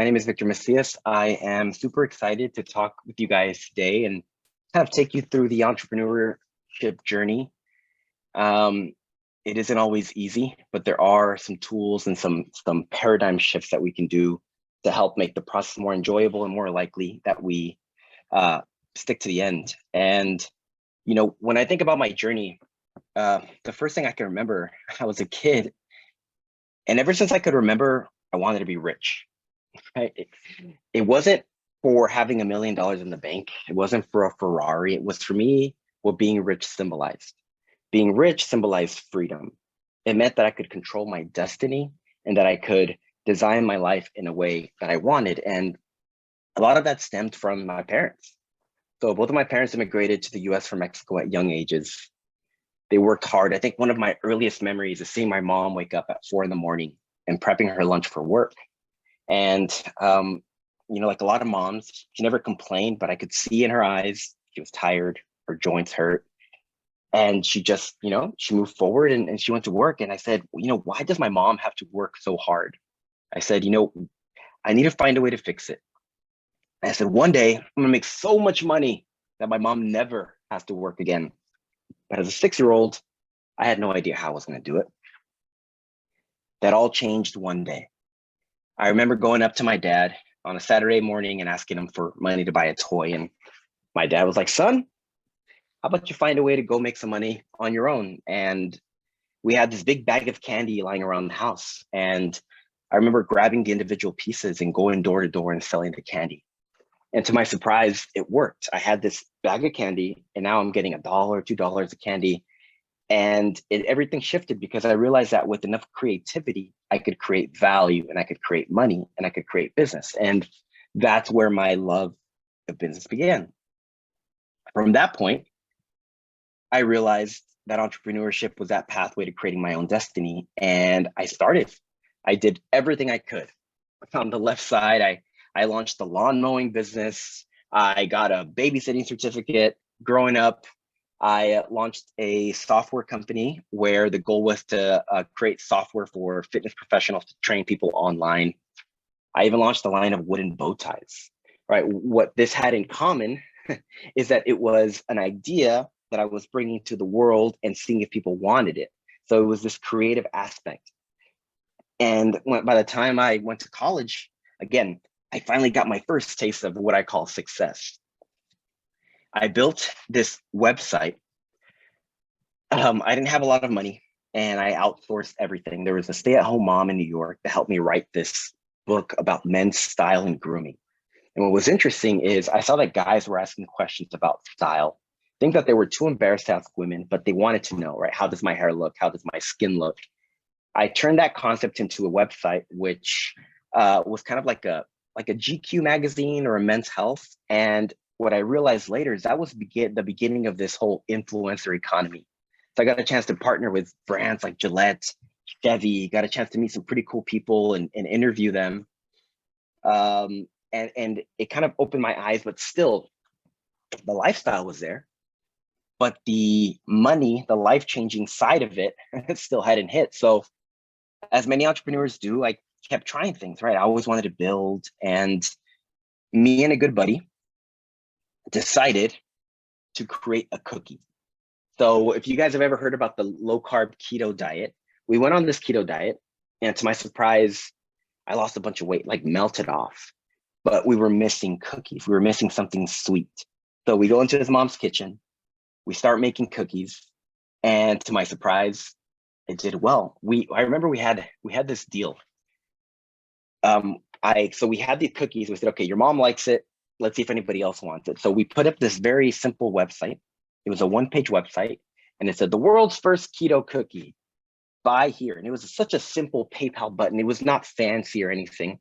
My name is Victor Macias. I am super excited to talk with you guys today and kind of take you through the entrepreneurship journey. It isn't always easy, but there are some tools and some paradigm shifts that we can do to help make the process more enjoyable and more likely that we stick to the end. And, you know, when I think about my journey, the first thing I can remember, I was a kid, and ever since I could remember, I wanted to be rich. Right? It wasn't for having $1 million in the bank. It wasn't for a Ferrari. It was for me what being rich symbolized. Being rich symbolized freedom. It meant that I could control my destiny and that I could design my life in a way that I wanted. And a lot of that stemmed from my parents. So both of my parents immigrated to the US from Mexico at young ages. They worked hard. I think one of my earliest memories is seeing my mom wake up at 4 a.m. and prepping her lunch for work. And, you know, like a lot of moms, she never complained, but I could see in her eyes, she was tired, her joints hurt. And she just, you know, she moved forward and she went to work. And I said, you know, why does my mom have to work so hard? I said, you know, I need to find a way to fix it. And I said, one day I'm gonna make so much money that my mom never has to work again. But as a 6-year-old, I had no idea how I was gonna do it. That all changed one day. I remember going up to my dad on a Saturday morning and asking him for money to buy a toy. And my dad was like, son, how about you find a way to go make some money on your own? And we had this big bag of candy lying around the house. And I remember grabbing the individual pieces and going door to door and selling the candy. And to my surprise, it worked. I had this bag of candy and now I'm getting $1, $2 of candy. And everything shifted because I realized that with enough creativity, I could create value and I could create money and I could create business. And that's where my love of business began. From that point, I realized that entrepreneurship was that pathway to creating my own destiny. And I started. I did everything I could. On the left side, I launched the lawn mowing business. I got a babysitting certificate. Growing up, I launched a software company where the goal was to create software for fitness professionals to train people online. I even launched a line of wooden bow ties, right? What this had in common is that it was an idea that I was bringing to the world and seeing if people wanted it. So it was this creative aspect. And by the time I went to college, again, I finally got my first taste of what I call success. I built this website. I didn't have a lot of money and I outsourced everything. There was a stay-at-home mom in New York that helped me write this book about men's style and grooming. And what was interesting is I saw that guys were asking questions about style. I think that they were too embarrassed to ask women, but they wanted to know, right? How does my hair look? How does my skin look? I turned that concept into a website, which was kind of like a GQ magazine or a Men's Health. And what I realized later is that was the beginning of this whole influencer economy. So I got a chance to partner with brands like Gillette, Chevy, got a chance to meet some pretty cool people and interview them. And it kind of opened my eyes, but still the lifestyle was there. But the money, the life-changing side of it, still hadn't hit. So as many entrepreneurs do, I kept trying things, right? I always wanted to build, and me and a good buddy decided to create a cookie. So if you guys have ever heard about the low-carb keto diet, we went on this keto diet, and to my surprise, I lost a bunch of weight, like melted off. But we were missing cookies. We were missing something sweet. So we go into his mom's kitchen, we start making cookies, and to my surprise, it did well. I remember we had this deal. So we had these cookies. We said, okay, your mom likes it. Let's see if anybody else wants it. So we put up this very simple website. It was a one-page website, and it said the world's first keto cookie. Buy here. And it was such a simple PayPal button. It was not fancy or anything.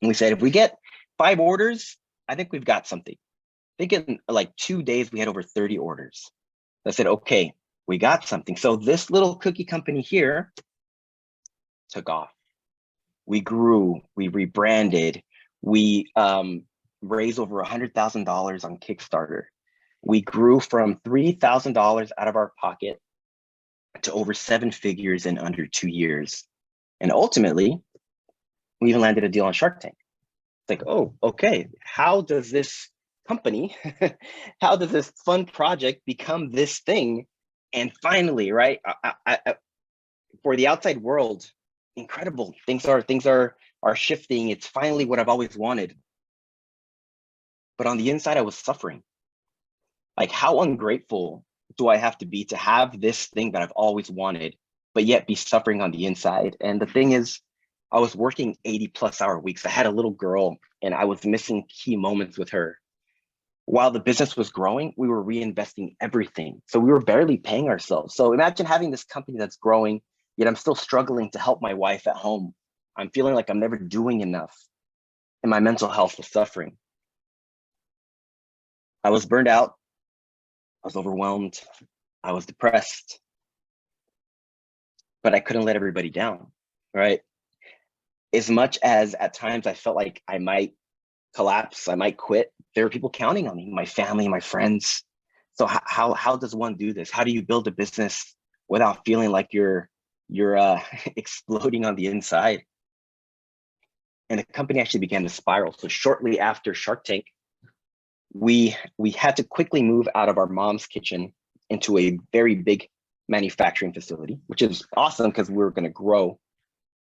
And we said, if we get 5 orders, I think we've got something. I think in like 2 days, we had over 30 orders. I said, okay, we got something. So this little cookie company here took off. We grew, we rebranded, we raised over $100,000 on Kickstarter. We grew from $3,000 out of our pocket to over 7 figures in under 2 years. And ultimately, we even landed a deal on Shark Tank. It's like, oh, okay, how does this company, how does this fun project become this thing? And finally, right, for the outside world, incredible. Things are shifting. It's finally what I've always wanted. But on the inside, I was suffering. Like, how ungrateful do I have to be to have this thing that I've always wanted, but yet be suffering on the inside? And the thing is, I was working 80+ hour weeks. I had a little girl and I was missing key moments with her. While the business was growing, we were reinvesting everything. So we were barely paying ourselves. So imagine having this company that's growing, yet I'm still struggling to help my wife at home. I'm feeling like I'm never doing enough, and my mental health was suffering. I was burned out. I was overwhelmed. I was depressed, but I couldn't let everybody down, right? As much as at times I felt like I might collapse, I might quit, there were people counting on me, my family, my friends. So how does one do this? How do you build a business without feeling like you're exploding on the inside? And the company actually began to spiral. So shortly after Shark Tank, we had to quickly move out of our mom's kitchen into a very big manufacturing facility, which is awesome because we were going to grow.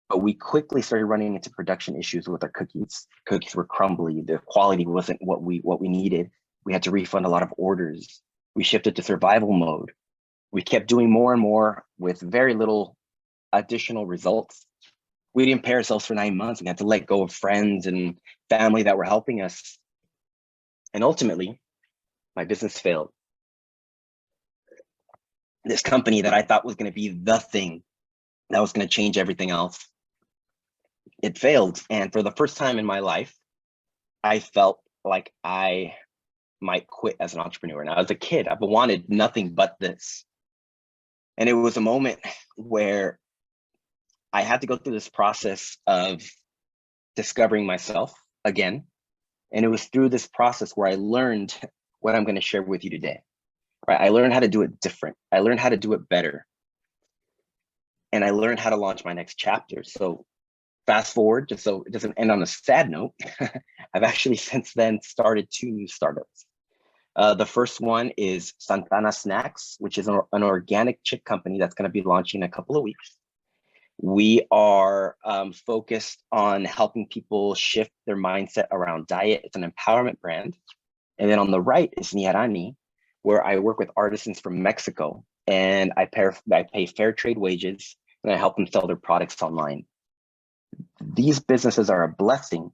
But we quickly started running into production issues with our cookies. Cookies were crumbly. The quality wasn't what we needed. We had to refund a lot of orders. We shifted to survival mode. We kept doing more and more with very little additional results. We didn't pay ourselves for 9 months. We had to let go of friends and family that were helping us. And ultimately, my business failed. This company that I thought was going to be the thing that was going to change everything else, it failed. And for the first time in my life, I felt like I might quit as an entrepreneur. Now, as a kid, I've wanted nothing but this. And it was a moment where I had to go through this process of discovering myself again. And it was through this process where I learned what I'm going to share with you today. Right? I learned how to do it different. I learned how to do it better. And I learned how to launch my next chapter. So fast forward, just so it doesn't end on a sad note, I've actually since then started 2 new startups. The first one is Santana Snacks, which is an organic chip company that's going to be launching in a couple of weeks. We are focused on helping people shift their mindset around diet. It's an empowerment brand. And then on the right is Niarani, where I work with artisans from Mexico, and I pay fair trade wages, and I help them sell their products online. These businesses are a blessing,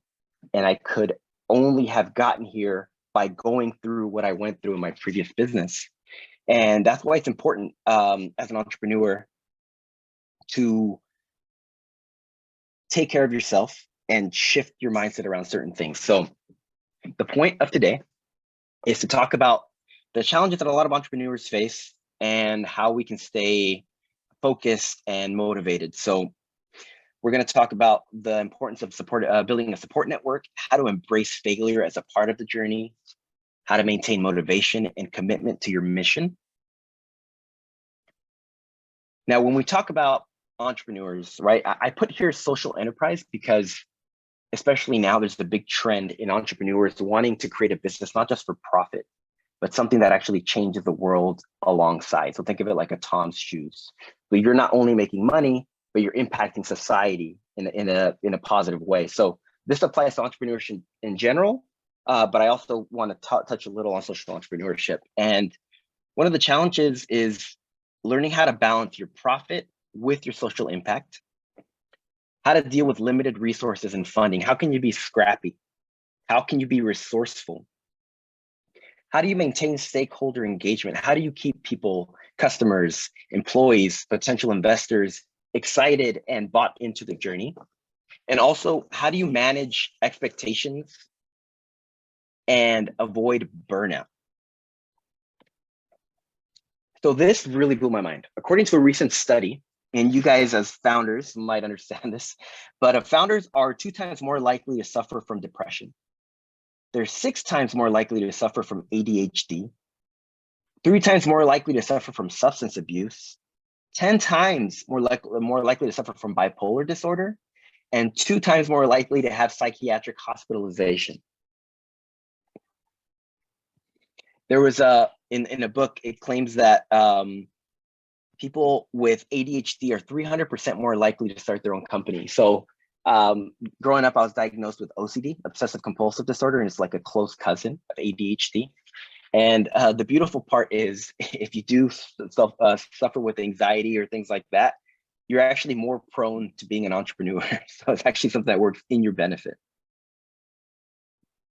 and I could only have gotten here by going through what I went through in my previous business. And that's why it's important as an entrepreneur to take care of yourself and shift your mindset around certain things. So the point of today is to talk about the challenges that a lot of entrepreneurs face and how we can stay focused and motivated. So we're going to talk about the importance of building a support network, how to embrace failure as a part of the journey, how to maintain motivation and commitment to your mission. Now, when we talk about entrepreneurs, right, I put here social enterprise because especially now there's a big trend in entrepreneurs wanting to create a business, not just for profit, but something that actually changes the world alongside. So think of it like a Tom's shoes. So you're not only making money, but you're impacting society in a positive way. So this applies to entrepreneurship in general, but I also want to touch a little on social entrepreneurship. And one of the challenges is learning how to balance your profit with your social impact, how to deal with limited resources and funding. How can you be scrappy? How can you be resourceful? How do you maintain stakeholder engagement? How do you keep people, customers, employees, potential investors excited and bought into the journey? And also, how do you manage expectations and avoid burnout? So this really blew my mind. According to a recent study, and you guys as founders might understand this, but founders are 2 times more likely to suffer from depression. They're 6 times more likely to suffer from ADHD, 3 times more likely to suffer from substance abuse, 10 times more likely to suffer from bipolar disorder, and 2 times more likely to have psychiatric hospitalization. There was in a book, it claims that people with ADHD are 300% more likely to start their own company. So growing up, I was diagnosed with OCD, obsessive compulsive disorder, and it's like a close cousin of ADHD. And the beautiful part is, if you do suffer with anxiety or things like that, you're actually more prone to being an entrepreneur. So it's actually something that works in your benefit.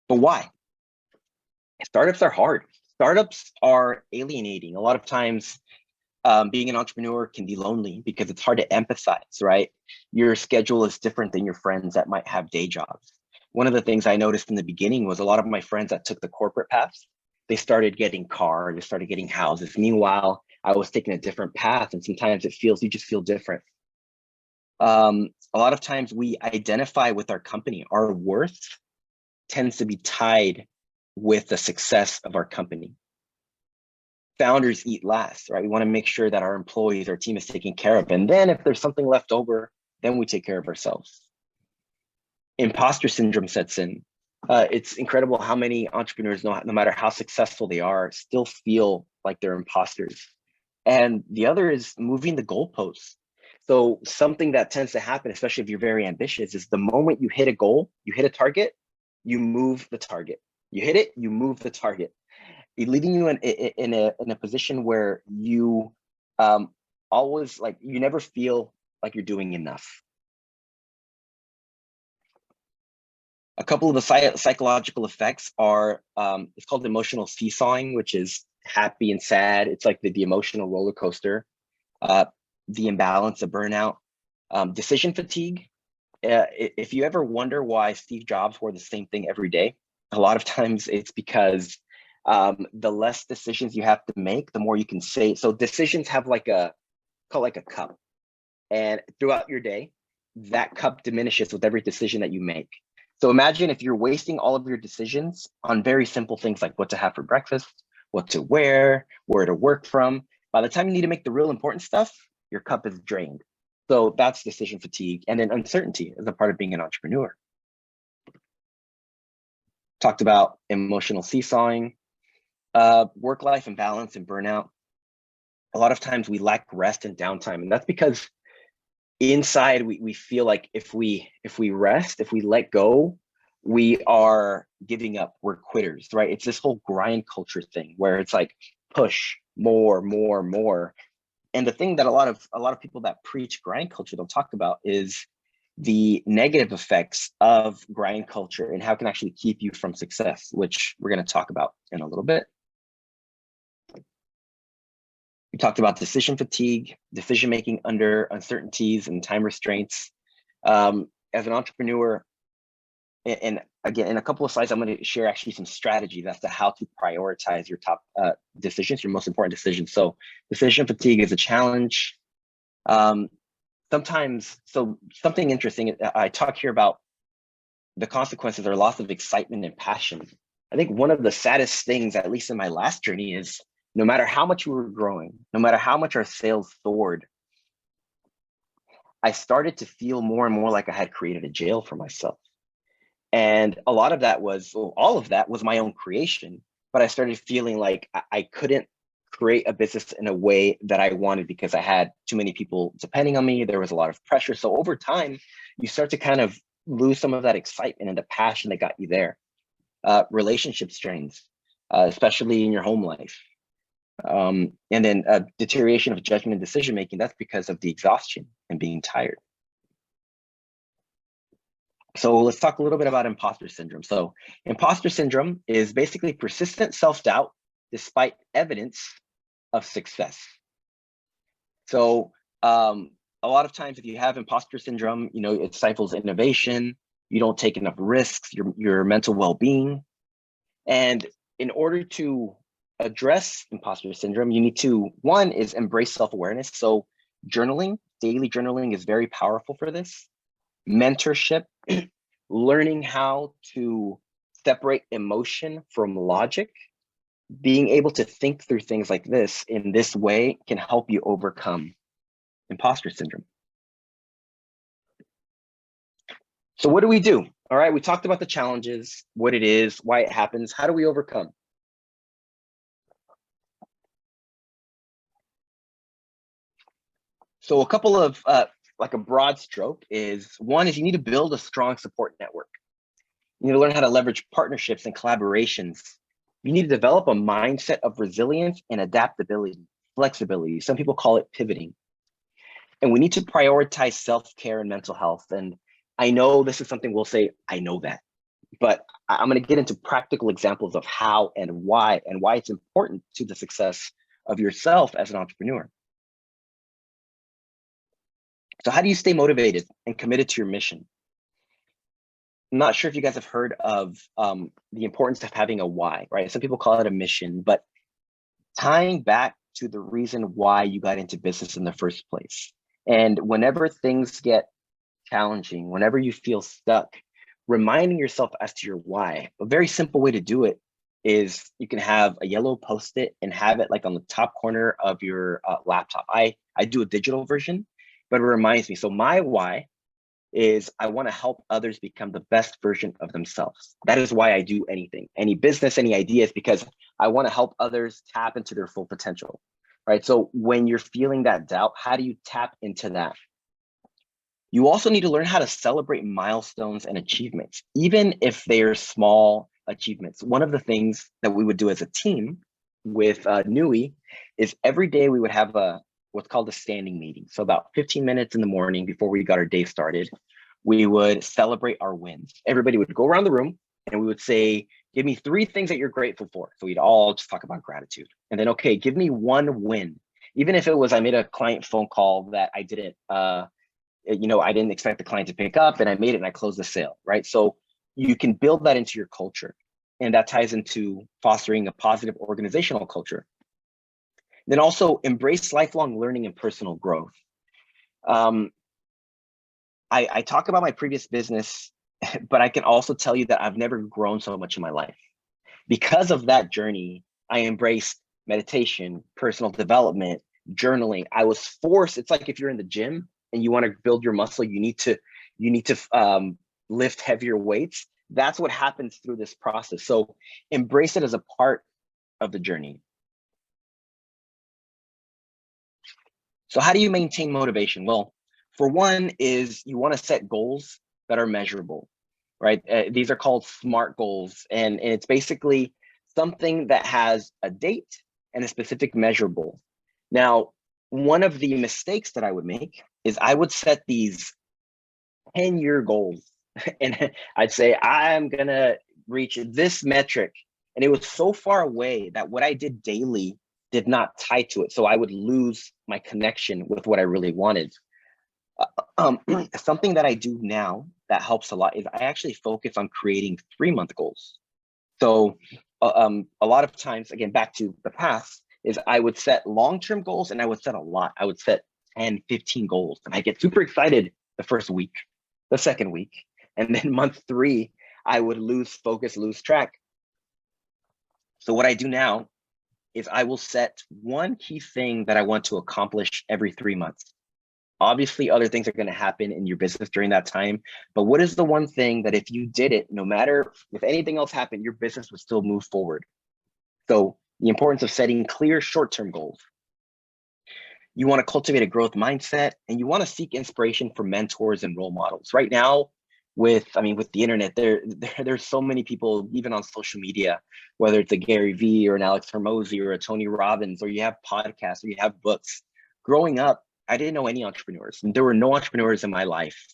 But why? Startups are hard. Startups are alienating. A lot of times, being an entrepreneur can be lonely because it's hard to empathize, right? Your schedule is different than your friends that might have day jobs. One of the things I noticed in the beginning was a lot of my friends that took the corporate paths, they started getting cars, they started getting houses. Meanwhile, I was taking a different path, and sometimes you just feel different. A lot of times we identify with our company. Our worth tends to be tied with the success of our company. Founders eat last, right? We want to make sure that our employees, our team is taken care of. And then if there's something left over, then we take care of ourselves. Imposter syndrome sets in. It's incredible how many entrepreneurs, no matter how successful they are, still feel like they're imposters. And the other is moving the goalposts. So something that tends to happen, especially if you're very ambitious, is the moment you hit a goal, you hit a target, you move the target. You hit it, you move the target, leaving you in a position where you always, like, you never feel like you're doing enough. A couple of the psychological effects are, it's called emotional seesawing, which is happy and sad. It's like the emotional roller coaster. The imbalance of burnout, decision fatigue. If you ever wonder why Steve Jobs wore the same thing every day, a lot of times it's because the less decisions you have to make, the more you can say. So decisions have like a cup, and throughout your day, that cup diminishes with every decision that you make. So imagine if you're wasting all of your decisions on very simple things like what to have for breakfast, what to wear, where to work from. By the time you need to make the real important stuff, your cup is drained. So that's decision fatigue. And then uncertainty is a part of being an entrepreneur. Talked about emotional seesawing, work-life imbalance and burnout. A lot of times we lack rest and downtime. And that's because inside we feel like if we rest, if we let go, we are giving up, we're quitters, right? It's this whole grind culture thing where it's like push more. And the thing that a lot of people that preach grind culture don't talk about is the negative effects of grind culture and how it can actually keep you from success, which we're going to talk about in a little bit. We talked about decision fatigue, decision making under uncertainties and time restraints. As an entrepreneur, and again, in a couple of slides, I'm going to share actually some strategies as to how to prioritize your top decisions, your most important decisions. So decision fatigue is a challenge. Sometimes, so something interesting, I talk here about the consequences or loss of excitement and passion. I think one of the saddest things, at least in my last journey, is no matter how much we were growing, no matter how much our sales soared, I started to feel more and more like I had created a jail for myself. And a lot of that was, well, all of that was my own creation, but I started feeling like I couldn't create a business in a way that I wanted because I had too many people depending on me. There was a lot of pressure. So over time, you start to kind of lose some of that excitement and the passion that got you there. Relationship strains, especially in your home life. And then deterioration of judgment and decision-making, that's because of the exhaustion and being tired. So let's talk a little bit about imposter syndrome. So imposter syndrome is basically persistent self-doubt despite evidence of success. So a lot of times if you have imposter syndrome, you know, it stifles innovation, you don't take enough risks, your mental well-being. And in order to address imposter syndrome, you need to, one is embrace self-awareness. So journaling, daily journaling is very powerful for this. Mentorship, learning how to separate emotion from logic, being able to think through things like this in this way can help you overcome imposter syndrome. So what do we do? All right, we talked about the challenges, what it is, why it happens. How do we overcome? So a couple of like a broad stroke is one is you need to build a strong support network. You need to learn how to leverage partnerships and collaborations. You need to develop a mindset of resilience and adaptability, flexibility. Some people call it pivoting. And we need to prioritize self-care and mental health. And I know this is something we'll say, I know that, but I'm going to get into practical examples of how and why it's important to the success of yourself as an entrepreneur. So how do you stay motivated and committed to your mission? I'm not sure if you guys have heard of the importance of having a why, right? Some people call it a mission, but tying back to the reason why you got into business in the first place. And whenever things get challenging, whenever you feel stuck, reminding yourself as to your why. A very simple way to do it is you can have a yellow Post-it and have it like on the top corner of your laptop. I do a digital version, but it reminds me. So my why is I want to help others become the best version of themselves. That is why I do anything, any business, any ideas, because I want to help others tap into their full potential, right? So when you're feeling that doubt, how do you tap into that? You also need to learn how to celebrate milestones and achievements, even if they're small achievements. One of the things that we would do as a team with Nui is every day we would have what's called a standing meeting. So about 15 minutes in the morning before we got our day started, we would celebrate our wins. Everybody would go around the room and we would say, give me 3 things that you're grateful for. So we'd all just talk about gratitude. And then, okay, give me 1 win. Even if it was, I made a client phone call that I didn't, I didn't expect the client to pick up and I made it and I closed the sale, right? So you can build that into your culture. And that ties into fostering a positive organizational culture. Then also embrace lifelong learning and personal growth. I talk about my previous business, but I can also tell you that I've never grown so much in my life. Because of that journey, I embraced meditation, personal development, journaling. I was forced. It's like if you're in the gym and you want to build your muscle, you need to lift heavier weights. That's what happens through this process. So embrace it as a part of the journey. So how do you maintain motivation? Well, for one is you want to set goals that are measurable, right? These are called SMART goals. And it's basically something that has a date and a specific measurable. Now, one of the mistakes that I would make is I would set these 10-year goals. And I'd say, I'm going to reach this metric. And it was so far away that what I did daily did not tie to it. So I would lose my connection with what I really wanted. Something that I do now that helps a lot is I actually focus on creating 3-month goals. So a lot of times, again, back to the past, is I would set long-term goals and I would set a lot. I would set 10, 15 goals. And I get super excited the first week, the second week, and then month 3, I would lose focus, lose track. So what I do now is I will set one key thing that I want to accomplish every 3 months. Obviously, other things are going to happen in your business during that time. But what is the one thing that if you did it, no matter if anything else happened, your business would still move forward? So the importance of setting clear short-term goals. You want to cultivate a growth mindset and you want to seek inspiration from mentors and role models. Right now, with the internet, there's so many people, even on social media, whether it's a Gary Vee or an Alex Hormozy or a Tony Robbins, or you have podcasts or you have books. Growing up, I didn't know any entrepreneurs. There were no entrepreneurs in my life,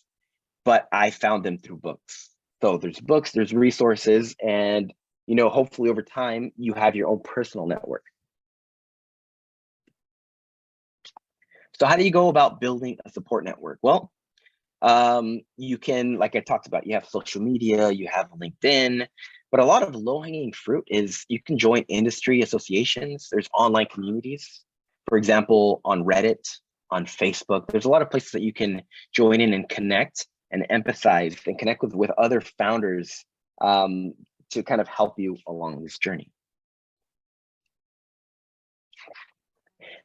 but I found them through books. So there's books, there's resources, and hopefully over time you have your own personal network. So how do you go about building a support network? Well, you can, like I talked about, you have social media, you have LinkedIn, but a lot of low-hanging fruit is you can join industry associations. There's online communities, for example, on Reddit, on Facebook. There's a lot of places that you can join in and connect and empathize and connect with other founders to kind of help you along this journey.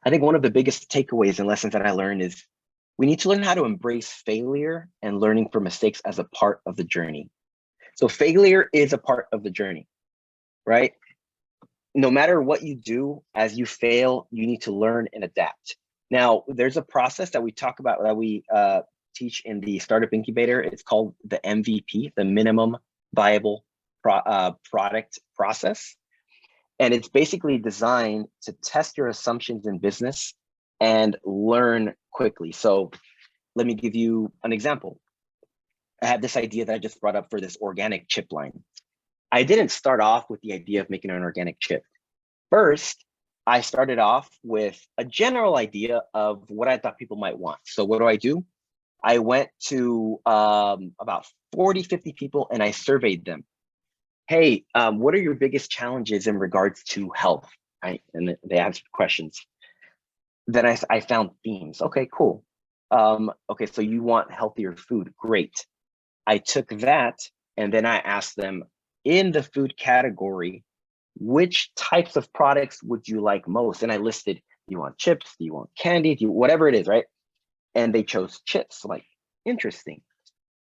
I think one of the biggest takeaways and lessons that I learned is We need to learn how to embrace failure and learning from mistakes as a part of the journey. So failure is a part of the journey, right? No matter what you do, as you fail, you need to learn and adapt. Now, there's a process that we talk about, that we teach in the startup incubator. It's called the MVP, the minimum viable product process. And it's basically designed to test your assumptions in business and learn quickly. So let me give you an example. I have this idea that I just brought up for this organic chip line. I didn't start off with the idea of making an organic chip. First, I started off with a general idea of what I thought people might want. So what do? I went to about 40, 50 people and I surveyed them. Hey, what are your biggest challenges in regards to health? Right? And they asked questions. Then I found themes. Okay, cool. Okay, so you want healthier food. Great. I took that and then I asked them, in the food category, which types of products would you like most? And I listed, do you want chips? Do you want candy? Do you, whatever it is, right? And they chose chips. Like, interesting.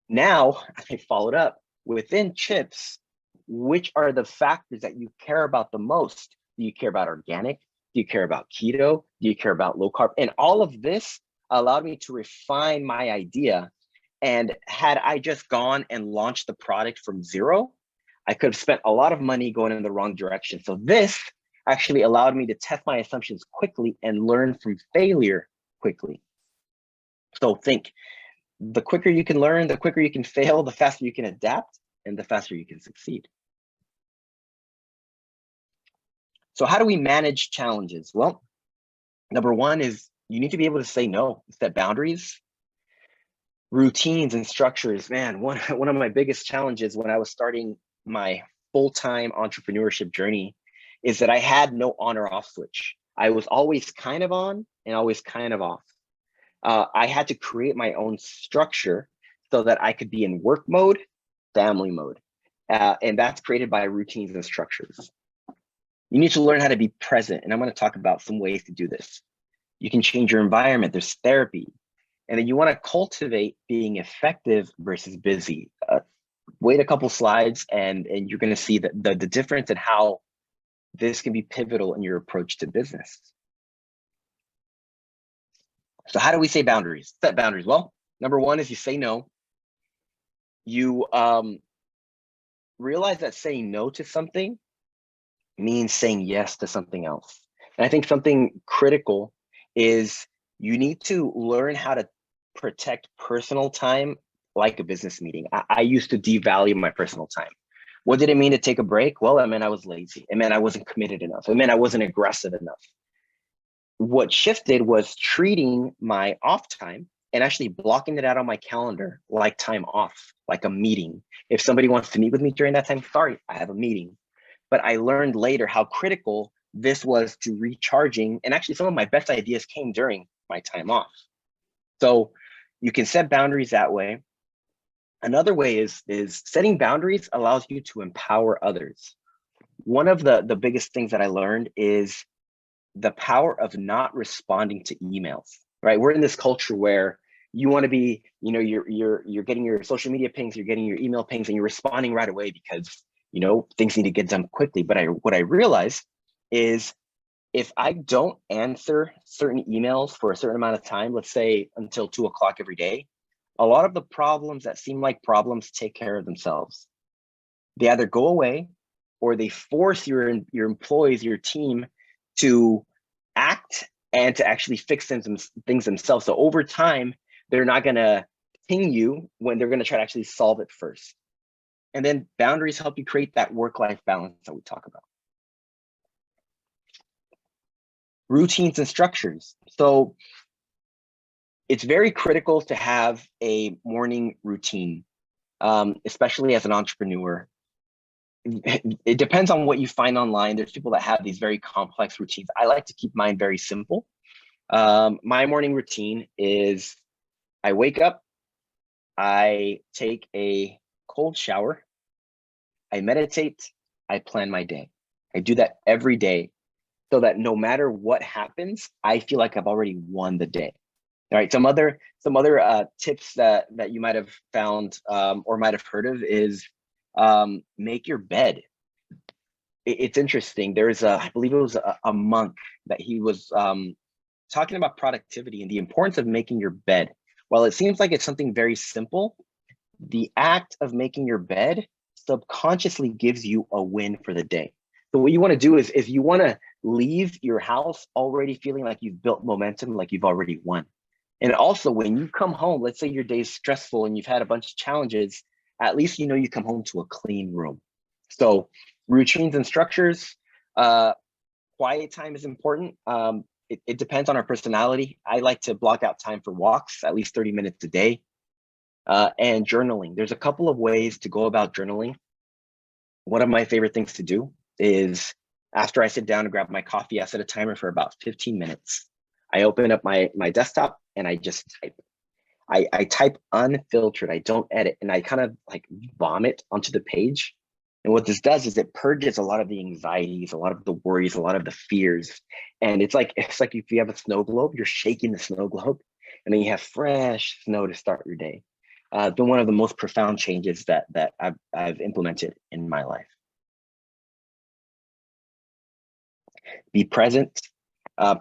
Now I followed up within chips, which are the factors that you care about the most? Do you care about organic? Do you care about keto? Do you care about low carb? And all of this allowed me to refine my idea. And had I just gone and launched the product from zero, I could have spent a lot of money going in the wrong direction. So this actually allowed me to test my assumptions quickly and learn from failure quickly. So think, the quicker you can learn, the quicker you can fail, the faster you can adapt, and the faster you can succeed. So how do we manage challenges? Well, number one is you need to be able to say no, set boundaries. Routines and structures, man, one of my biggest challenges when I was starting my full-time entrepreneurship journey is that I had no on or off switch. I was always kind of on and always kind of off. I had to create my own structure so that I could be in work mode, family mode. And that's created by routines and structures. You need to learn how to be present. And I'm going to talk about some ways to do this. You can change your environment. There's therapy. And then you want to cultivate being effective versus busy. Wait a couple slides and you're going to see the difference in how this can be pivotal in your approach to business. So how do we say boundaries? Set boundaries. Well, number one is you say no. You realize that saying no to something means saying yes to something else. And I think something critical is you need to learn how to protect personal time like a business meeting. I used to devalue my personal time. What did it mean to take a break? Well, it meant I was lazy. It meant I wasn't committed enough. It meant I wasn't aggressive enough. What shifted was treating my off time and actually blocking it out on my calendar like time off, like a meeting. If somebody wants to meet with me during that time, sorry, I have a meeting. But I learned later how critical this was to recharging. And actually some of my best ideas came during my time off. So you can set boundaries that way. Another way is setting boundaries allows you to empower others. One of the biggest things that I learned is the power of not responding to emails, right? We're in this culture where you want to be, you're getting your social media pings, you're getting your email pings, and you're responding right away because, things need to get done quickly. But what I realized is if I don't answer certain emails for a certain amount of time, let's say until 2 o'clock every day, a lot of the problems that seem like problems take care of themselves. They either go away or they force your employees, your team to act and to actually fix things themselves. So over time, they're not going to ping you when they're going to try to actually solve it first. And then boundaries help you create that work-life balance that we talk about. Routines and structures. So it's very critical to have a morning routine, especially as an entrepreneur. It depends on what you find online. There's people that have these very complex routines. I like to keep mine very simple. My morning routine is I wake up, I take a cold shower, I meditate, I plan my day. I do that every day so that no matter what happens, I feel like I've already won the day. All right, some other tips that you might have found or might have heard of is make your bed. It's interesting. There's I believe it was a monk that he was talking about productivity and the importance of making your bed. While it seems like it's something very simple, the act of making your bed subconsciously gives you a win for the day. So what you want to do is you want to leave your house already feeling like you've built momentum, like you've already won. And also when you come home, let's say your day's stressful and you've had a bunch of challenges, at least you know you come home to a clean room. So routines and structures, quiet time is important. It depends on our personality. I like to block out time for walks, at least 30 minutes a day. And journaling. There's a couple of ways to go about journaling. One of my favorite things to do is after I sit down and grab my coffee, I set a timer for about 15 minutes. I open up my desktop and I just type. I type unfiltered. I don't edit, and I kind of like vomit onto the page. And what this does is it purges a lot of the anxieties, a lot of the worries, a lot of the fears. And it's like if you have a snow globe, you're shaking the snow globe, and then you have fresh snow to start your day. Been one of the most profound changes that I've implemented in my life. Be present.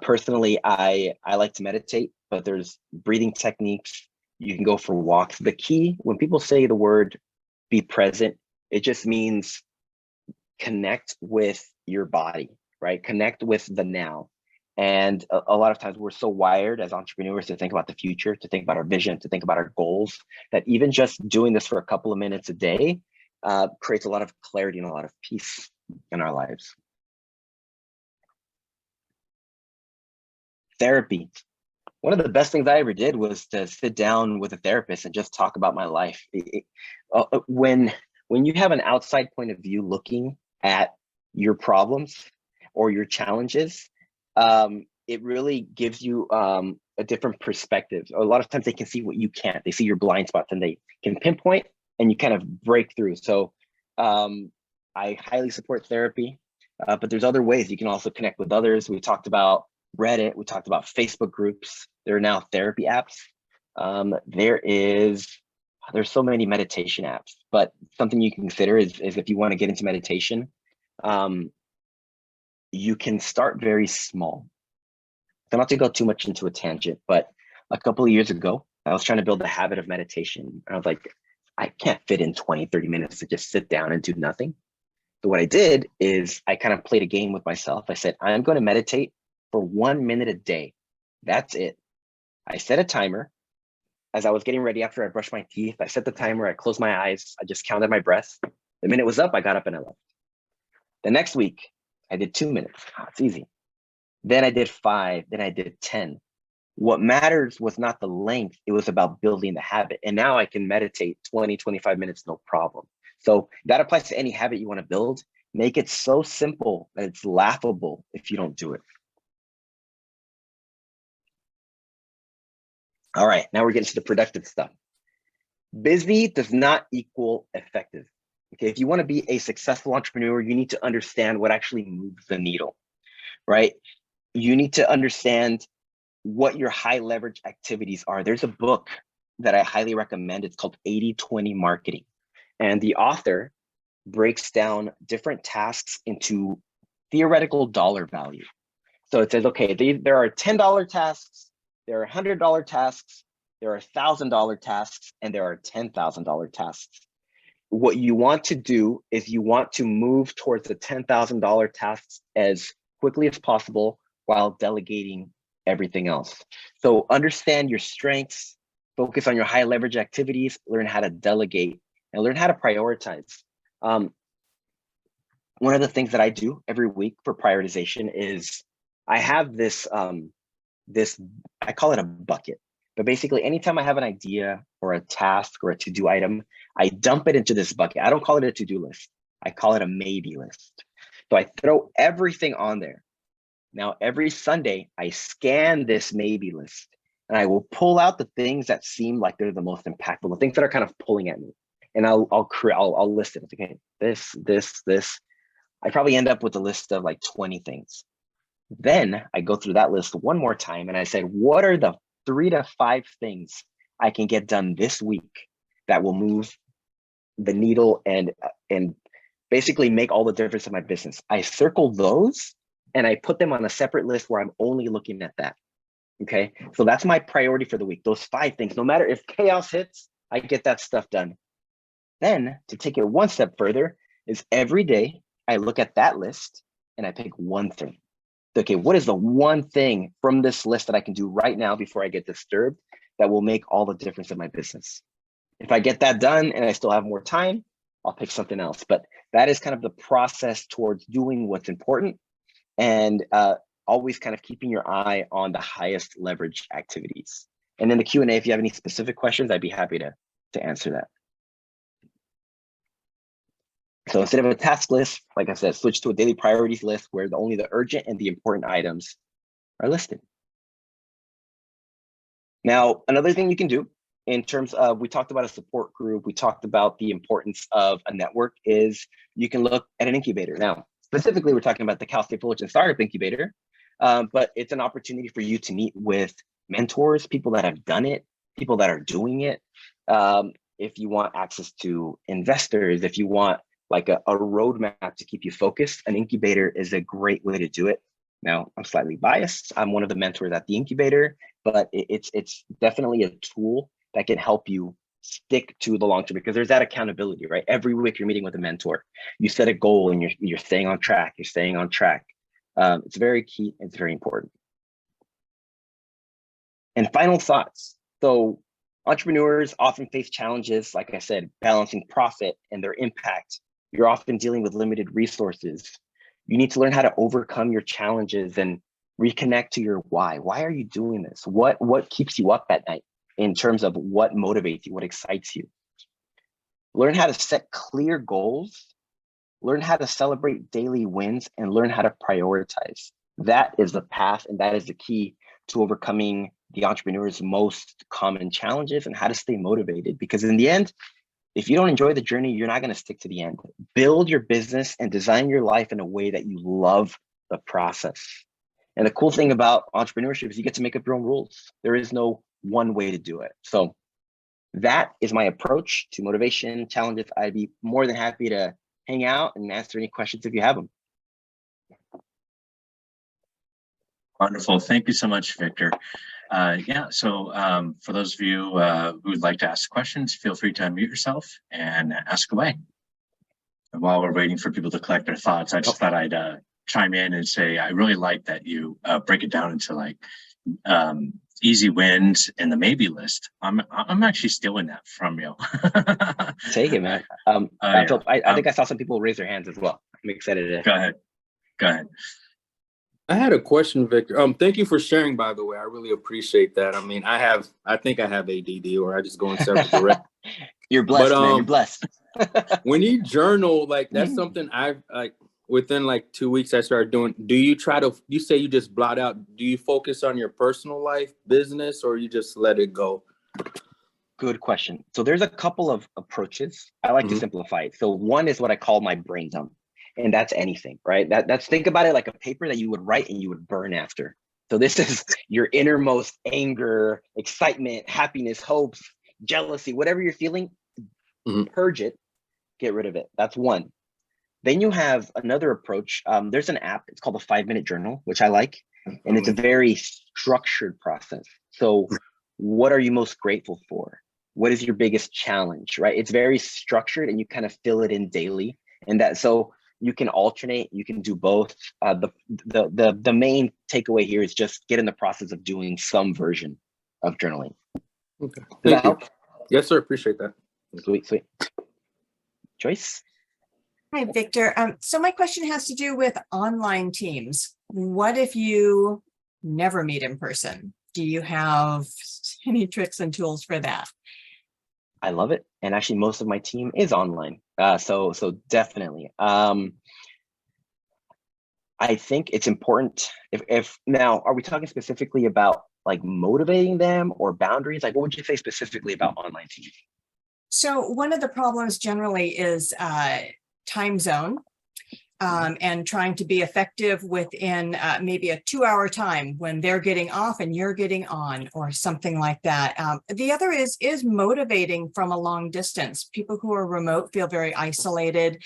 Personally, I like to meditate, but there's breathing techniques. You can go for walks. The key, when people say the word be present, it just means connect with your body, right? Connect with the now. And a lot of times we're so wired as entrepreneurs to think about the future, to think about our vision, to think about our goals, that even just doing this for a couple of minutes a day creates a lot of clarity and a lot of peace in our lives. Therapy. One of the best things I ever did was to sit down with a therapist and just talk about my life. When you have an outside point of view looking at your problems or your challenges, it really gives you a different perspective. A lot of times they can see what you can't. They see your blind spots and they can pinpoint and you kind of break through. So I highly support therapy, but there's other ways you can also connect with others. We talked about Reddit, we talked about Facebook groups. There are now therapy apps. There's so many meditation apps, but something you can consider is if you want to get into meditation, you can start very small. So not to go too much into a tangent, but a couple of years ago, I was trying to build a habit of meditation. I was like, I can't fit in 20, 30 minutes to just sit down and do nothing. So what I did is I kind of played a game with myself. I said, I'm going to meditate for 1 minute a day. That's it. I set a timer. As I was getting ready after I brushed my teeth, I set the timer, I closed my eyes, I just counted my breaths. The minute was up, I got up and I left. The next week, I did 2 minutes. It's easy. Then I did 5, then I did 10. What matters was not the length, it was about building the habit. And now I can meditate 20, 25 minutes, no problem. So that applies to any habit you want to build. Make it so simple that it's laughable if you don't do it. All right, now we're getting to the productive stuff. Busy does not equal effective. Okay, if you want to be a successful entrepreneur, you need to understand what actually moves the needle, right? You need to understand what your high leverage activities are. There's a book that I highly recommend. It's called 80-20 Marketing. And the author breaks down different tasks into theoretical dollar value. So it says, okay, there are $10 tasks, there are $100 tasks, there are $1,000 tasks, and there are $10,000 tasks. What you want to do is you want to move towards the $10,000 tasks as quickly as possible while delegating everything else. So understand your strengths, focus on your high leverage activities, learn how to delegate, and learn how to prioritize. One of the things that I do every week for prioritization is I have this, I call it a bucket. But basically, anytime I have an idea or a task or a to-do item, I dump it into this bucket. I don't call it a to-do list. I call it a maybe list. So I throw everything on there. Now, every Sunday, I scan this maybe list and I will pull out the things that seem like they're the most impactful, the things that are kind of pulling at me. And I'll list it. Okay, this. I probably end up with a list of like 20 things. Then I go through that list one more time and I said, what are the 3 to 5 things I can get done this week that will move the needle and basically make all the difference in my business. I circle those and I put them on a separate list where I'm only looking at that. Okay, so that's my priority for the week. Those 5 things, no matter if chaos hits, I get that stuff done. Then to take it one step further is every day I look at that list and I pick one thing. Okay, what is the one thing from this list that I can do right now before I get disturbed that will make all the difference in my business? If I get that done and I still have more time, I'll pick something else. But that is kind of the process towards doing what's important, and always kind of keeping your eye on the highest leverage activities. And in the Q&A, if you have any specific questions, I'd be happy to answer that. So instead of a task list, like I said, switch to a daily priorities list where only the urgent and the important items are listed. Now, another thing you can do in terms of, we talked about a support group, we talked about the importance of a network, is you can look at an incubator. Now, specifically, we're talking about the Cal State Fullerton Startup Incubator, but it's an opportunity for you to meet with mentors, people that have done it, people that are doing it. If you want access to investors, if you want like a roadmap to keep you focused, an incubator is a great way to do it. Now, I'm slightly biased. I'm one of the mentors at the incubator, but it's definitely a tool that can help you stick to the long term, because there's that accountability, right? Every week you're meeting with a mentor. You set a goal and you're staying on track. You're staying on track. It's very key. It's very important. And final thoughts. So entrepreneurs often face challenges, like I said, balancing profit and their impact. You're often dealing with limited resources. You need to learn how to overcome your challenges and reconnect to your why. Why are you doing this? What keeps you up at night in terms of what motivates you, what excites you? Learn how to set clear goals, learn how to celebrate daily wins, and learn how to prioritize. That is the path, and that is the key to overcoming the entrepreneur's most common challenges and how to stay motivated. Because in the end, if you don't enjoy the journey, you're not going to stick to the end. Build your business and design your life in a way that you love the process. And the cool thing about entrepreneurship is you get to make up your own rules. There is no one way to do it. So that is my approach to motivation challenges. I'd be more than happy to hang out and answer any questions if you have them. Wonderful. Thank you so much, Victor. So for those of you who would like to ask questions, feel free to unmute yourself and ask away. And while we're waiting for people to collect their thoughts, I just thought I'd chime in and say I really like that you break it down into like easy wins and the maybe list. I'm actually stealing that from you. Take it, man. I think I saw some people raise their hands as well. I'm excited to Go ahead. I had a question, Victor. Thank you for sharing, by the way. I really appreciate that. I mean, I think I have ADD, or I just go in several directions. You're blessed, man. You're blessed. When you journal, like that's something I've like within like 2 weeks I started doing. Do you you say you just blot out, do you focus on your personal life, business, or you just let it go? Good question. So there's a couple of approaches. I like to simplify it. So one is what I call my brain dump. And that's anything, right? That's think about it like a paper that you would write and you would burn after. So this is your innermost anger, excitement, happiness, hopes, jealousy, whatever you're feeling, purge it, get rid of it. That's one. Then you have another approach. There's an app, it's called the 5-Minute Journal, which I like. And it's a very structured process. So what are you most grateful for? What is your biggest challenge, right? It's very structured and you kind of fill it in daily. And so you can alternate, you can do both. The main takeaway here is just get in the process of doing some version of journaling. Okay. Thank you. Yes, sir. Appreciate that. Sweet. Joyce? Hi, Victor. So my question has to do with online teams. What if you never meet in person? Do you have any tricks and tools for that? I love it. And actually most of my team is online. So definitely. I think it's important if now, are we talking specifically about like motivating them or boundaries? Like what would you say specifically about online teams? So one of the problems generally is time zone. and trying to be effective within maybe a 2-hour time when they're getting off and you're getting on, or something like that. The other is motivating from a long distance. People who are remote feel very isolated.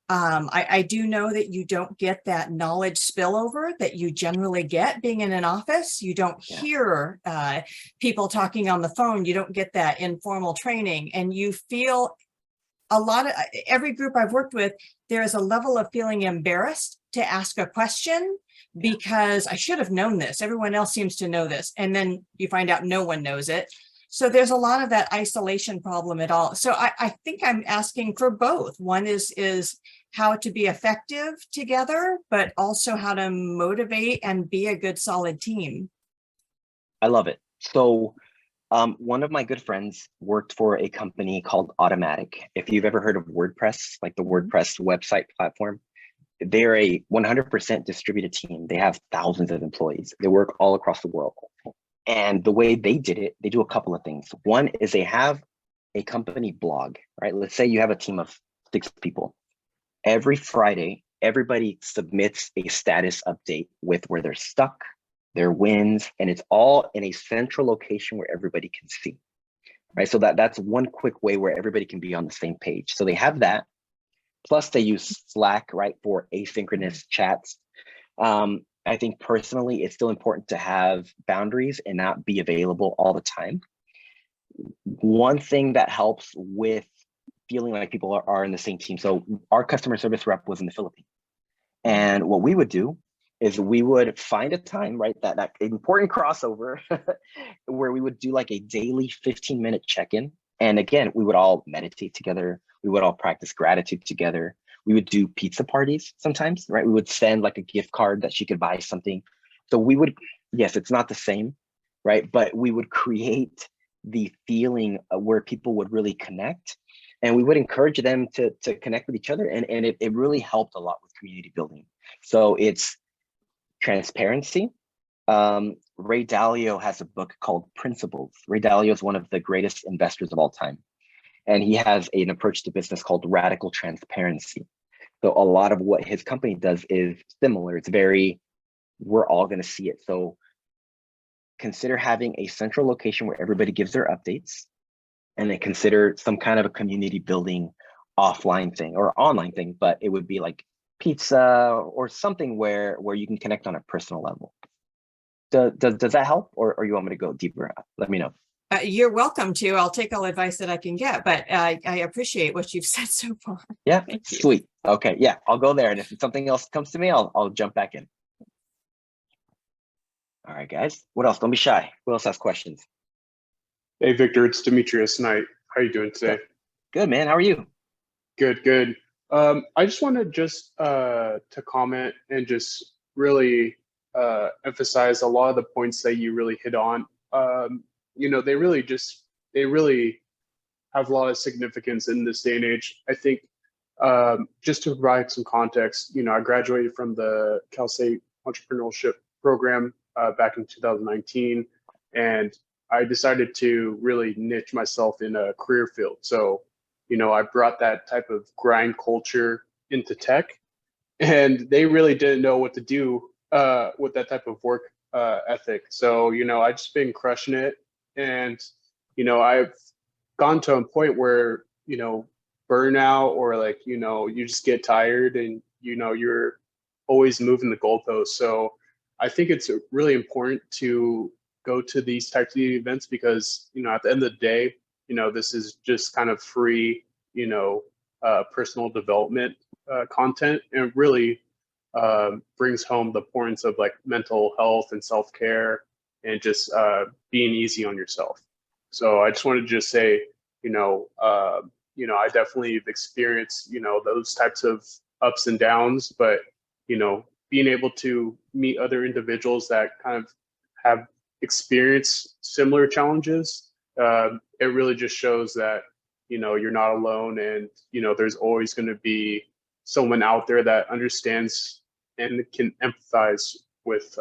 I do know that you don't get that knowledge spillover that you generally get being in an office. You don't hear people talking on the phone. You don't get that informal training, and you feel every group I've worked with, there is a level of feeling embarrassed to ask a question because I should have known this. Everyone else seems to know this. And then you find out no one knows it. So there's a lot of that isolation problem at all. So I think I'm asking for both. One is how to be effective together, but also how to motivate and be a good, solid team. I love it. So one of my good friends worked for a company called Automatic. If you've ever heard of WordPress, like the WordPress website platform, they're a 100% distributed team. They have thousands of employees. They work all across the world. And the way they did it, they do a couple of things. One is they have a company blog, right? Let's say you have a team of 6 people. Every Friday, everybody submits a status update with where they're stuck, their wins, and it's all in a central location where everybody can see, right? So that's one quick way where everybody can be on the same page. So they have that, plus they use Slack, right, for asynchronous chats. I think personally, it's still important to have boundaries and not be available all the time. One thing that helps with feeling like people are in the same team. So our customer service rep was in the Philippines. And what we would do is we would find a time, right, that important crossover where we would do like a daily 15-minute check-in. And again, we would all meditate together. We would all practice gratitude together. We would do pizza parties sometimes, right? We would send like a gift card that she could buy something. So we would, yes, it's not the same, right? But we would create the feeling where people would really connect, and we would encourage them to connect with each other. And it really helped a lot with community building. So it's transparency. Ray Dalio has a book called Principles. Ray Dalio is one of the greatest investors of all time. And he has an approach to business called radical transparency. So a lot of what his company does is similar. It's very, we're all going to see it. So consider having a central location where everybody gives their updates, and then consider some kind of a community building offline thing or online thing, but it would be like pizza or something where you can connect on a personal level. Does that help, or you want me to go deeper? Let me know. You're welcome to. I'll take all advice that I can get, but I appreciate what you've said so far. Yeah, sweet. Okay, yeah, I'll go there. And if something else comes to me, I'll jump back in. All right, guys. What else? Don't be shy. Who else has questions? Hey, Victor, it's Demetrius Knight. How are you doing today? Good, man. How are you? Good, good. I just wanted to comment and just really emphasize a lot of the points that you really hit on. They really have a lot of significance in this day and age. I think just to provide some context, I graduated from the Cal State Entrepreneurship Program back in 2019, and I decided to really niche myself in a career field. So, I brought that type of grind culture into tech, and they really didn't know what to do with that type of work ethic. So, I just been crushing it. And, I've gone to a point where, burnout or you just get tired and, you're always moving the goalposts. So I think it's really important to go to these types of events because, at the end of the day, this is just kind of free, personal development content, and really brings home the importance of like mental health and self-care and just being easy on yourself. So I just wanted to just say, I definitely have experienced, those types of ups and downs, but, being able to meet other individuals that kind of have experienced similar challenges, it really just shows that, you're not alone, and, there's always going to be someone out there that understands and can empathize with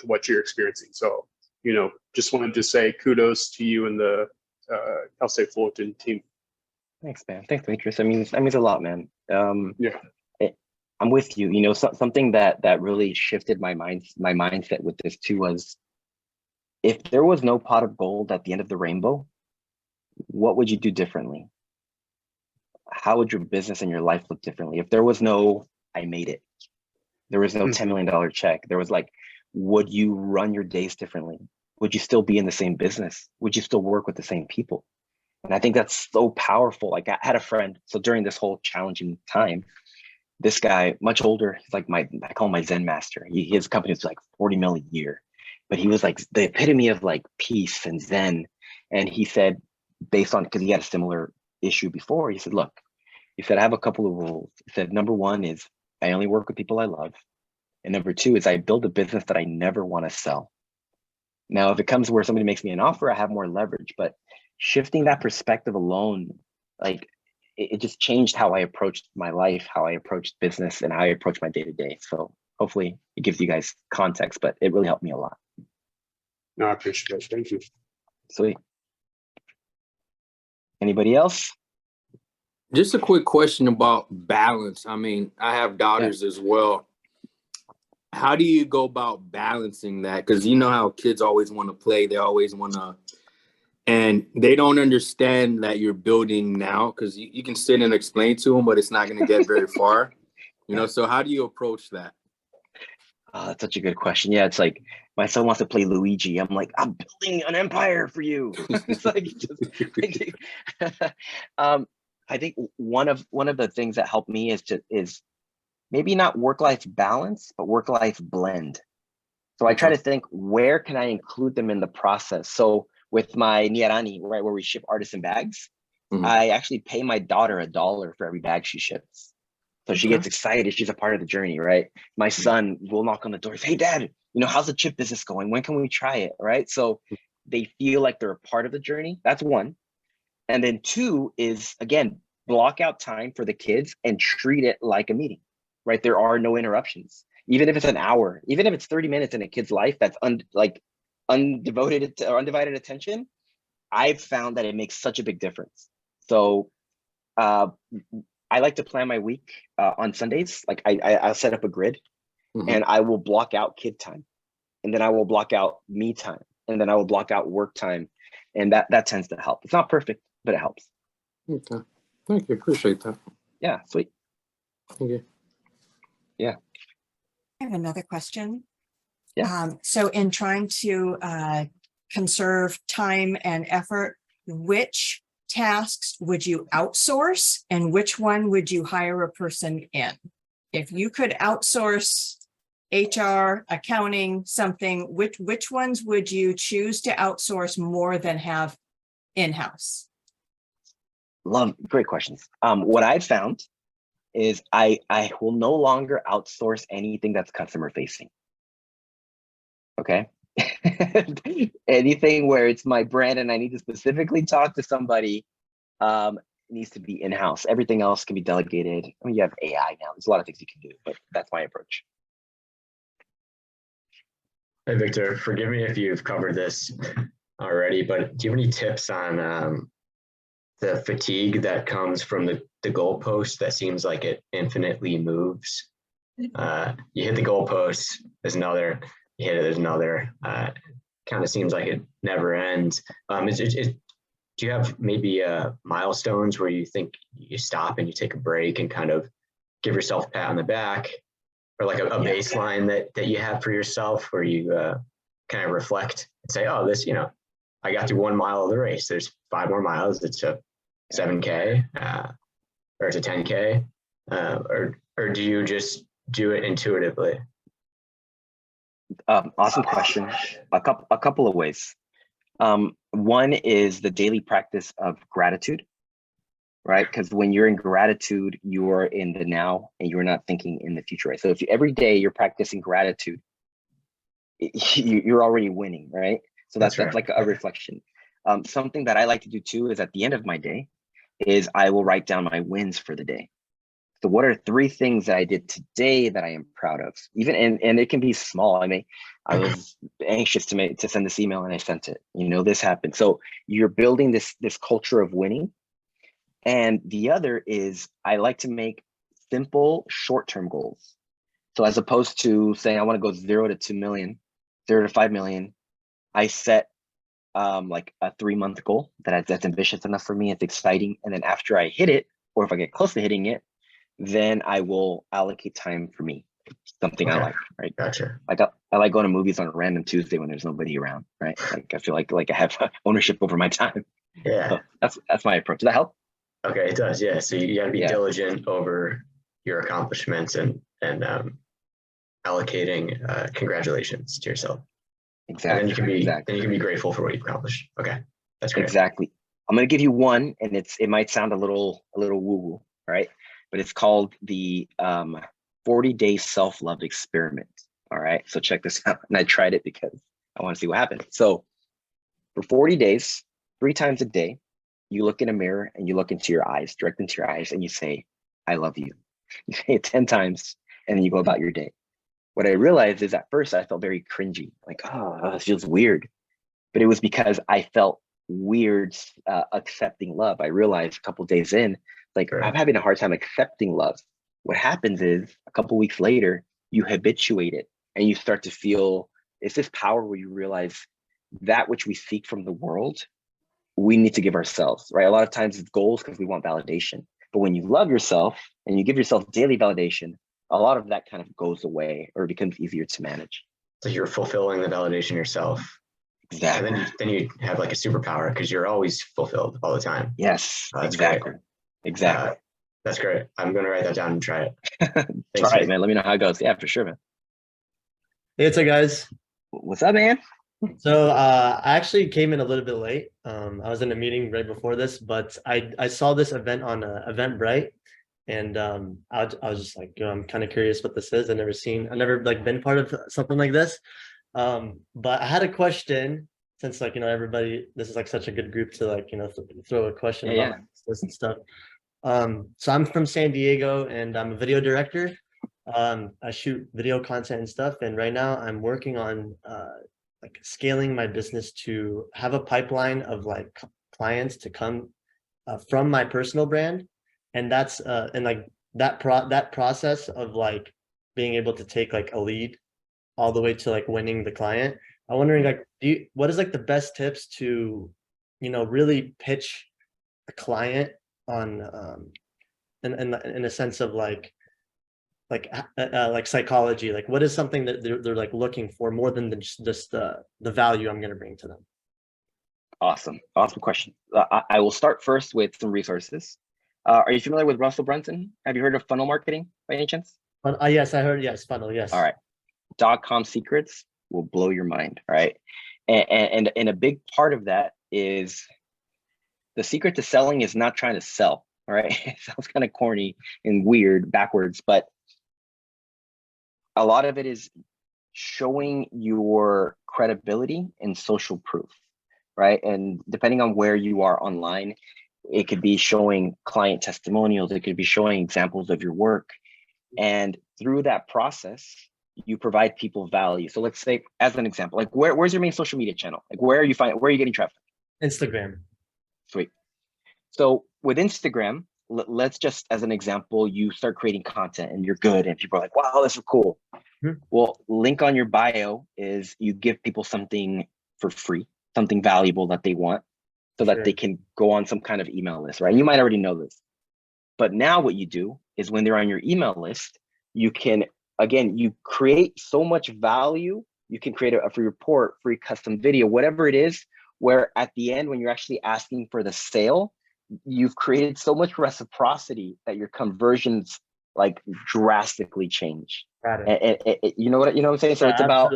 what you're experiencing. So, just wanted to say kudos to you and the Cal State Fullerton team. Thanks, man. Thanks, Demetrius. That means a lot, man. Yeah. I'm with you. You know, something that really shifted my mindset with this too was, if there was no pot of gold at the end of the rainbow, what would you do differently? How would your business and your life look differently? If there was no, I made it, there was no $10 million check, there was like, would you run your days differently? Would you still be in the same business? Would you still work with the same people? And I think that's so powerful. Like, I had a friend, so during this whole challenging time, this guy, much older, he's like I call him my Zen master. His company was like 40 mil a year, but he was like the epitome of like peace and Zen. And he said, based on, because he had a similar issue before, he said, look, he said, I have a couple of rules. He said, number one is I only work with people I love. And number two is I build a business that I never want to sell. Now, if it comes where somebody makes me an offer, I have more leverage, but shifting that perspective alone, like, it just changed how I approached my life, how I approached business, and how I approach my day to day. So hopefully it gives you guys context, but it really helped me a lot. No, I appreciate it. Thank you. Sweet. Anybody else? Just a quick question about balance. I mean, I have daughters as well. How do you go about balancing that? Because you know how kids always want to play. They always want to, and they don't understand that you're building now, because you can sit and explain to them, but it's not going to get very far. You know, so how do you approach that? That's such a good question. Yeah, it's like my son wants to play Luigi. I'm like, I'm building an empire for you. It's like, I think one of the things that helped me is maybe not work-life balance, but work-life blend. So I try to think, where can I include them in the process? So with my Niarani, right, where we ship artisan bags, I actually pay my daughter $1 for every bag she ships. So she gets excited. She's a part of the journey, right? My son will knock on the door, say, hey, Dad, you know, how's the chip business going? When can we try it, right? So they feel like they're a part of the journey. That's one. And then two is, again, block out time for the kids and treat it like a meeting, right? There are no interruptions. Even if it's an hour, even if it's 30 minutes in a kid's life that's undivided attention, I've found that it makes such a big difference. So I like to plan my week on Sundays. Like I'll set up a grid and I will block out kid time, and then I will block out me time, and then I will block out work time. And that tends to help. It's not perfect, but it helps. Okay. Thank you. Appreciate that. Yeah, sweet. Thank you. Yeah. I have another question. Yeah. So in trying to conserve time and effort, which tasks would you outsource and which one would you hire a person in? If you could outsource HR, accounting, something, which ones would you choose to outsource more than have in-house? Great questions. What I've found is I will no longer outsource anything that's customer facing. Okay. Anything where it's my brand and I need to specifically talk to somebody needs to be in-house. Everything else can be delegated. I mean, you have AI now. There's a lot of things you can do, but that's my approach. Hey, Victor, forgive me if you've covered this already, but do you have any tips on the fatigue that comes from the goalpost that seems like it infinitely moves? You hit the goalpost, there's another, you hit it, there's another. Kind of seems like it never ends. Do you have maybe milestones where you think you stop and you take a break and kind of give yourself a pat on the back, or like a baseline that you have for yourself where you kind of reflect and say, oh, this, you know, I got through 1 mile of the race. There's 5 more miles. It's a 7K or it's a 10K, or do you just do it intuitively? Awesome question. A couple of ways. One is the daily practice of gratitude, right? Because when you're in gratitude, you're in the now and you're not thinking in the future, right? So if every day you're practicing gratitude, you're already winning, right? So that's right. Like a reflection. Something that I like to do too is at the end of my day is I will write down my wins for the day. So what are 3 things that I did today that I am proud of? Even and it can be small. I was anxious to send this email and I sent it. You know, this happened. So you're building this culture of winning. And the other is I like to make simple short-term goals. So as opposed to saying I want to go 0 to 2 million, 0 to 5 million, I set like a 3-month goal that's ambitious enough for me. It's exciting. And then after I hit it, or if I get close to hitting it, then I will allocate time for me, something I like, right? Gotcha. Like I like going to movies on a random Tuesday when there's nobody around, right? Like I feel like I have ownership over my time. Yeah. So that's my approach. Does that help? Okay, it does. Yeah. So you got to be Yeah. diligent over your accomplishments and allocating congratulations to yourself. Exactly. And then you can be exactly. then you can be grateful for what you've accomplished. Okay, that's great. Exactly. I'm gonna give you one, and it might sound a little woo-woo, right? But it's called the 40-day self-love experiment. All right. So check this out. And I tried it because I want to see what happens. So for 40 days, 3 times a day, you look in a mirror and you look into your eyes, direct into your eyes, and you say, I love you. You say it 10 times, and then you go about your day. What I realized is at first I felt very cringy, like, oh, it feels weird. But it was because I felt weird accepting love. I realized a couple days in, like, Right. I'm having a hard time accepting love. What happens is a couple weeks later, you habituate it and you start to feel, it's this power where you realize that which we seek from the world, we need to give ourselves, right? A lot of times it's goals because we want validation. But when you love yourself and you give yourself daily validation, a lot of that kind of goes away or becomes easier to manage. So you're fulfilling the validation yourself. Exactly. And then you have like a superpower because you're always fulfilled all the time. Yes, That's exactly. great. Exactly. That's great. I'm going to write that down and try it. Thanks, Try Vic. it, man. Let me know how it goes. Yeah, for sure, man. Hey, what's up, guys? What's up, man? So I actually came in a little bit late. I was in a meeting right before this, but I saw this event on Eventbrite, and I was just like, I'm kind of curious what this is. I've never like been part of something like this. But I had a question since like everybody, this is like such a good group to like throw a question about this and stuff. So I'm from San Diego and I'm a video director. I shoot video content and stuff, and right now I'm working on like scaling my business to have a pipeline of like clients to come from my personal brand, and that's and like that process of like being able to take like a lead all the way to like winning the client. I'm wondering like, what is like the best tips to really pitch a client on in a sense of like psychology, like what is something that they're like looking for more than just the value I'm going to bring to them? Awesome question. I will start first with some resources. Are you familiar with Russell Brunson? Have you heard of funnel marketing by any chance? Yes, I heard. Yes, funnel. Yes. All right. .com secrets will blow your mind. Right. And a big part of that is the secret to selling is not trying to sell. All right. It sounds kind of corny and weird backwards, but a lot of it is showing your credibility and social proof, right? And depending on where you are online, it could be showing client testimonials, it could be showing examples of your work. And through that process, you provide people value. So let's say, as an example, like where's your main social media channel? Like where are you getting traffic? Instagram. Sweet. So with Instagram, let's just, as an example, you start creating content and you're good and people are like, wow, this is cool. Mm-hmm. Well, link on your bio is you give people something for free, something valuable that they want so that they can go on some kind of email list, right? You might already know this. But now what you do is when they're on your email list, you can, again, you create so much value. You can create a free report, free custom video, whatever it is, where at the end, when you're actually asking for the sale, you've created so much reciprocity that your conversions like drastically change. Got it. And you know what I'm saying? So it's about,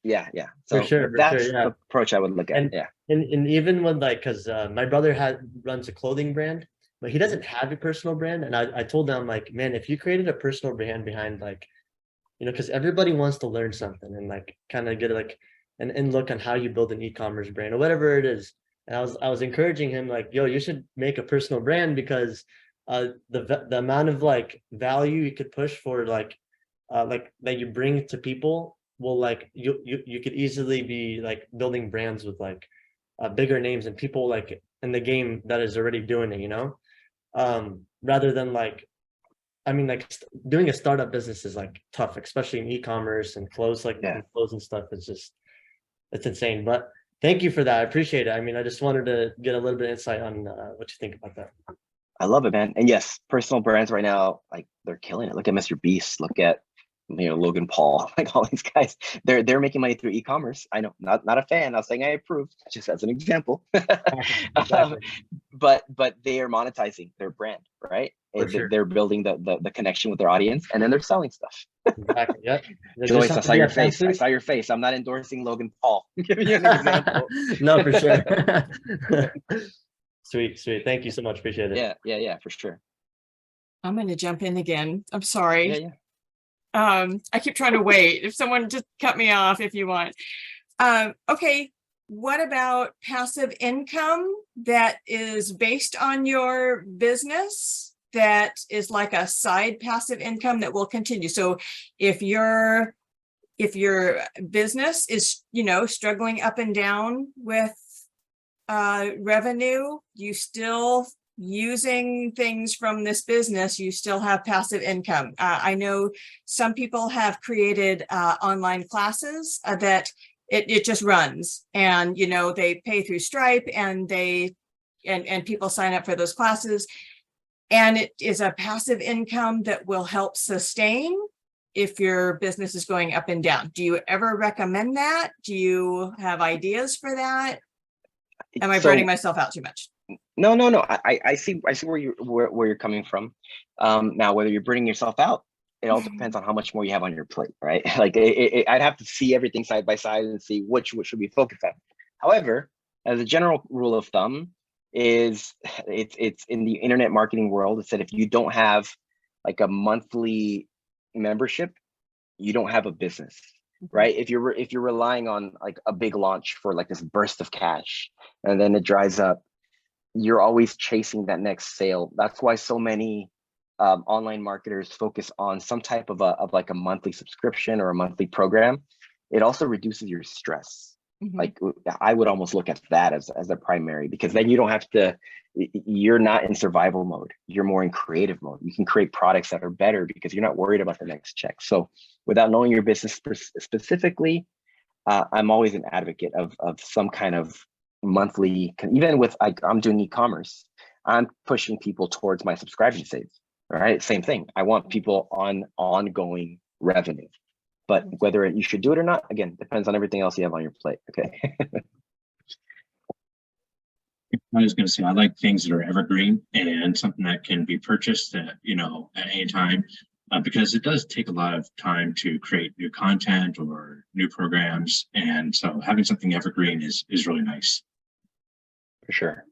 yeah. So for sure, that's yeah. the approach I would look at. And even when like, cause my brother runs a clothing brand, but he doesn't have a personal brand. And I told him like, man, if you created a personal brand behind like, cause everybody wants to learn something and like kind of get like and look on how you build an e-commerce brand or whatever it is. And I was encouraging him like, yo, you should make a personal brand because the amount of like value you could push for like that you bring to people will like you could easily be like building brands with like bigger names and people like in the game that is already doing it, rather than like I mean, like doing a startup business is like tough, especially in e-commerce and clothes, like Yeah. clothes and stuff. It's just, it's insane. But thank you for that. I appreciate it. I mean, I just wanted to get a little bit of insight on what you think about that. I love it, man. And yes, personal brands right now, like they're killing it. Look at Mr. Beast. Look at Logan Paul. Like all these guys, they're making money through e-commerce. I know, not a fan. Not saying I approve, just as an example. Exactly. But they are monetizing their brand, right? For sure. They're building the connection with their audience, and then they're selling stuff. Exactly. Yep. Joyce, I saw your face. I saw your face. I'm not endorsing Logan Paul. I'm giving you an example. No, for sure. Sweet. Thank you so much. Appreciate it. Yeah, for sure. I'm going to jump in again. I'm sorry. Yeah. I keep trying to wait. If someone just cut me off if you want. Okay. What about passive income that is based on your business, that is like a side passive income that will continue? So if your business is, struggling up and down with revenue, you still using things from this business, you still have passive income. I know some people have created online classes that it just runs, and they pay through Stripe, and people sign up for those classes, and it is a passive income that will help sustain if your business is going up and down. Do you ever recommend that? Do you have ideas for that? Am I burning myself out too much? No. I see where you're coming from. Now, whether you're burning yourself out, it all depends on how much more you have on your plate, right? Like I'd have to see everything side by side and see which should we focus on. However, as a general rule of thumb, it's in the internet marketing world. It said if you don't have like a monthly membership, you don't have a business. Right? If you're relying on like a big launch for like this burst of cash, and then it dries up, you're always chasing that next sale. That's why so many online marketers focus on some type of a monthly subscription or a monthly program. It also reduces your stress. Like I would almost look at that as a primary, because then you don't have to, you're not in survival mode. You're more in creative mode. You can create products that are better because you're not worried about the next check. So without knowing your business specifically, I'm always an advocate of some kind of monthly, even with I'm doing e-commerce, I'm pushing people towards my subscribe and save. All right, same thing. I want people on ongoing revenue. But whether you should do it or not, again, depends on everything else you have on your plate. Okay. I was going to say, I like things that are evergreen and something that can be purchased at any time, because it does take a lot of time to create new content or new programs. And so having something evergreen is really nice. For sure.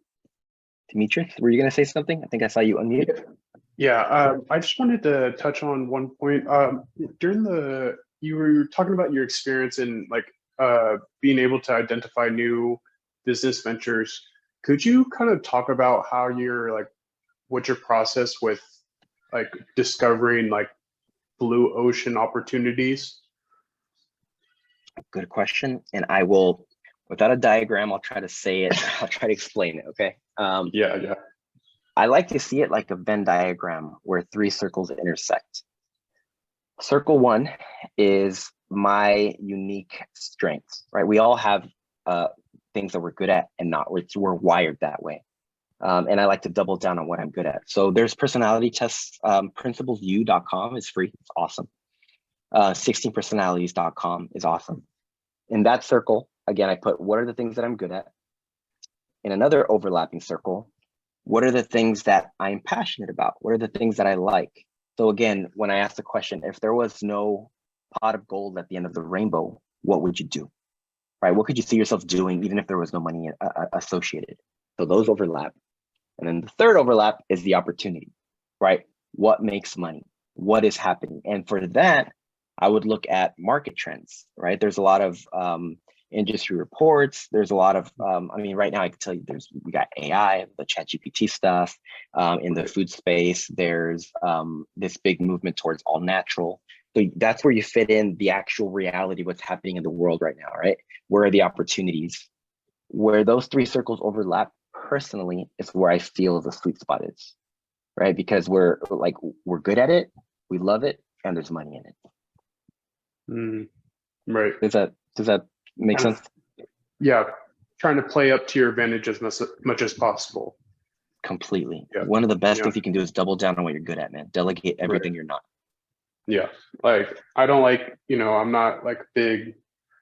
Demetrius, were you going to say something? I think I saw you unmute. Yeah, I just wanted to touch on one point. You were talking about your experience in like being able to identify new business ventures. Could you kind of talk about how what's your process with like discovering like blue ocean opportunities? Good question. And I will, without a diagram, I'll try to say it. I'll try to explain it. Okay. Yeah. I like to see it like a Venn diagram where three circles intersect. Circle one is my unique strengths, right? We all have things that we're good at and not. We're wired that way. And I like to double down on what I'm good at. So there's personality tests. Principlesview.com is free. It's awesome. 16personalities.com is awesome. In that circle, again, I put what are the things that I'm good at. In another overlapping circle, what are the things that I'm passionate about? What are the things that I like? So again, when I asked the question, if there was no pot of gold at the end of the rainbow, what would you do? Right? What could you see yourself doing even if there was no money associated? So those overlap. And then the third overlap is the opportunity, right? What makes money? What is happening? And for that, I would look at market trends, right? There's a lot of industry reports. There's a lot of, right now I can tell you we got AI, the ChatGPT stuff. In the food space, there's this big movement towards all natural. So that's where you fit in the actual reality, what's happening in the world right now, right? Where are the opportunities? Where those three circles overlap, personally, is where I feel the sweet spot is, right? Because we're good at it, we love it, and there's money in it. Right. Does that make Kind of- sense? Yeah. Trying to play up to your advantage as much as possible. Completely. Yeah. One of the best Yeah. things you can do is double down on what you're good at, man. Delegate everything you're not. Yeah. Like, I don't like, I'm not like big,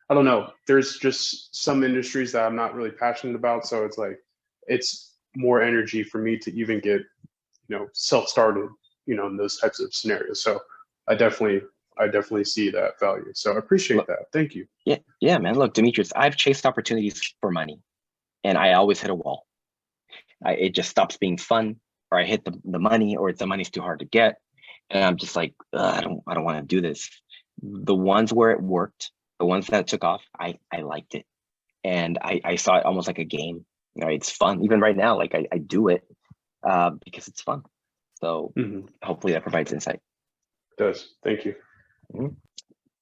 I don't know. There's just some industries that I'm not really passionate about. So it's like, it's more energy for me to even get, self-started, in those types of scenarios. So I definitely see that value. So I appreciate that. Thank you. Yeah, man. Look, Demetrius, I've chased opportunities for money and I always hit a wall. It just stops being fun, or I hit the money, or the money's too hard to get. And I'm just like, I don't want to do this. The ones where it worked, the ones that took off, I liked it. And I saw it almost like a game. It's fun. Even right now, like I do it because it's fun. So hopefully that provides insight. It does. Thank you. Mhm.